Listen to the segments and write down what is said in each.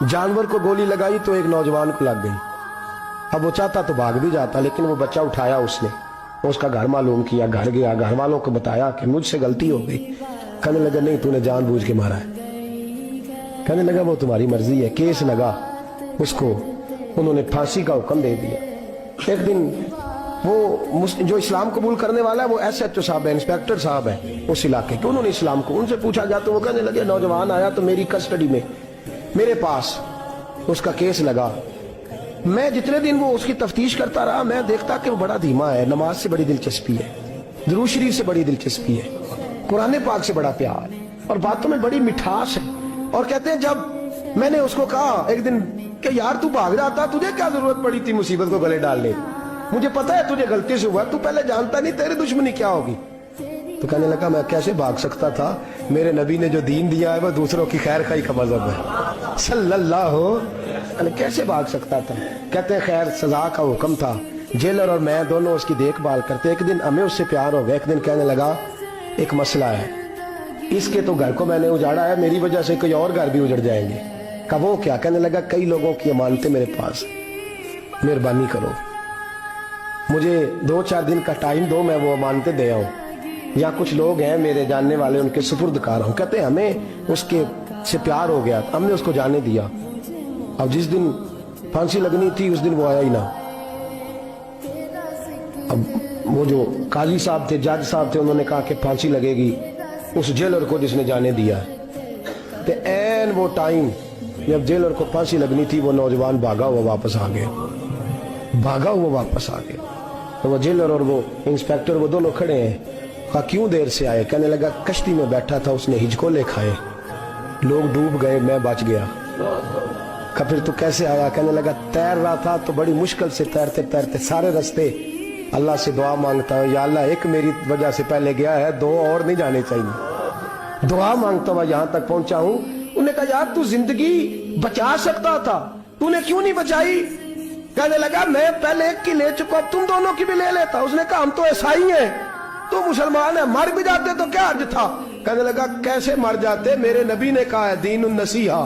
जानवर को गोली लगाई तो एक नौजवान को लग गई। अब वो चाहता तो भाग भी जाता, लेकिन वो बच्चा उठाया उसने, उसका घर मालूम किया, घर गया, घर वालों को बताया कि मुझसे गलती हो गई। कहने लगा नहीं, तूने जानबूझ के मारा है। कहने लगा वो तुम्हारी मर्जी है। केस लगा, उसको उन्होंने फांसी का हुक्म दे दिया। एक दिन वो जो इस्लाम कबूल करने वाला है वो SHO साहब है, इंस्पेक्टर साहब है उस इलाके के, उन्होंने इस्लाम को उनसे पूछा गया तो वो कहने लगे नौजवान आया तो मेरी कस्टडी में मेरे पास उसका केस लगा। मैं जितने दिन वो उसकी तफ्तीश करता रहा मैं देखता कि वो बड़ा धीमा है, नमाज से बड़ी दिलचस्पी है, दुरूद शरीफ से बड़ी दिलचस्पी है, कुरान पाक से बड़ा प्यार और बातों में बड़ी मिठास है। और कहते हैं जब मैंने उसको कहा एक दिन कि यार तू भाग जाता, तुझे क्या जरूरत पड़ी थी मुसीबत को गले डालने, मुझे पता है तुझे गलती से हुआ, तू पहले जानता नहीं तेरी दुश्मनी क्या होगी। तो कहने लगा मैं कैसे भाग सकता था, मेरे नबी ने जो दीन दिया है वो दूसरों की खैर खाई का मजहब है सल्लल्लाहु अलैहि, कैसे भाग सकता था। कहते हैं खैर सजा का हुक्म था, जेलर और मैं दोनों उसकी देखभाल करते। एक दिन हमें उससे प्यार हो गया। एक दिन कहने लगा एक मसला है, इसके तो घर को मैंने उजाड़ा है, मेरी वजह से कोई और घर भी उजड़ जाएंगे। कहा वो क्या। कहने लगा कई लोगों की अमानतें मेरे पास, मेहरबानी करो मुझे 2-4 दिन का टाइम दो, मैं वो अमानतें दे आऊं, या कुछ लोग हैं मेरे जानने वाले उनके सुपुर्दकार हूं। कहते हमें उसके से प्यार हो गया, हमने उसको जाने दिया। अब जिस दिन फांसी लगनी थी उस दिन वो आया ही ना। अब वो जो काजी साहब थे, जज साहब थे, उन्होंने कहा कि फांसी लगेगी उस जेलर को जिसने जाने दिया। तो ऐन वो टाइम जब जेलर को फांसी लगनी थी वो नौजवान भागा हुआ वापस आ गया, भागा हुआ वापस आ गया। तो वो जेलर और वो इंस्पेक्टर वो दोनों खड़े हैं। कहा क्यों देर से आए। कहने लगा कश्ती में बैठा था, उसने हिजकोले खाए, लोग डूब गए, मैं बच गया। कहा फिर तू कैसे आया। कहने लगा तैर रहा था तो बड़ी मुश्किल से तैरते तैरते सारे रास्ते अल्लाह से दुआ मांगता हूँ, या अल्लाह एक मेरी वजह से पहले गया है, 2 और नहीं जाने चाहिए, दुआ मांगता हुआ यहाँ तक पहुंचा हूँ। उन्होंने कहा यार तू जिंदगी बचा सकता था, तूने क्यों नहीं बचाई। कहने लगा मैं पहले एक की ले चुका, तुम दोनों की भी ले लेता। उसने कहा हम तो ईसाई हैं, तो मुसलमान है, मर भी जाते तो क्या अर्ज था। कहने लगा कैसे मर जाते, मेरे नबी ने कहा है दीन नसीहा,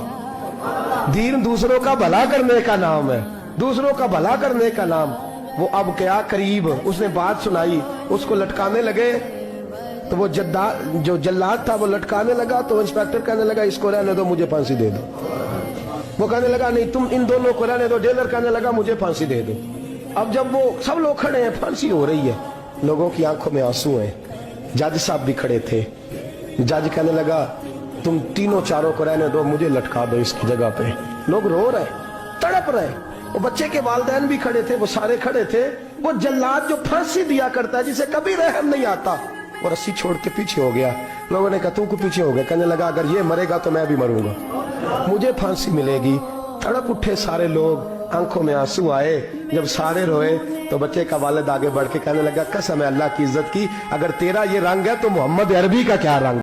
दीन दूसरों का भला करने का नाम है, दूसरों का भला करने का नाम। वो अब क्या करीब उसने बात सुनाई, उसको लटकाने लगे तो वो जो जल्लाद था वो लटकाने लगा। तो इंस्पेक्टर कहने लगा इसको रहने दो, मुझे फांसी दे दो। वो कहने लगा नहीं तुम इन दोनों को रहने दो। जेलर कहने लगा मुझे फांसी दे दो। अब जब वो सब लोग खड़े हैं, फांसी हो रही है, लोगों की आंखों में आंसू हैं, जज साहब भी खड़े थे। जज कहने लगा तुम तीनों चारों को रहने दो, मुझे लटका दो इसकी जगह पे। लोग रो रहे, तड़प रहे, वो बच्चे के वालिदैन भी खड़े थे, वो सारे खड़े थे। वो जल्लाद जो फांसी दिया करता है, जिसे कभी रहम नहीं आता, वो रस्सी छोड़ के पीछे हो गया। लोगों ने कहा तू को पीछे हो गया। कहने लगा अगर ये मरेगा तो मैं भी मरूंगा, मुझे फांसी मिलेगी। तड़प उठे सारे लोग, आंखों में आंसू आए। जब सारे रोए तो बच्चे का वालिद आगे बढ़ के कहने लगा कसम है अल्लाह की इज्जत की, अगर तेरा ये रंग है तो मोहम्मद अरबी का क्या रंग।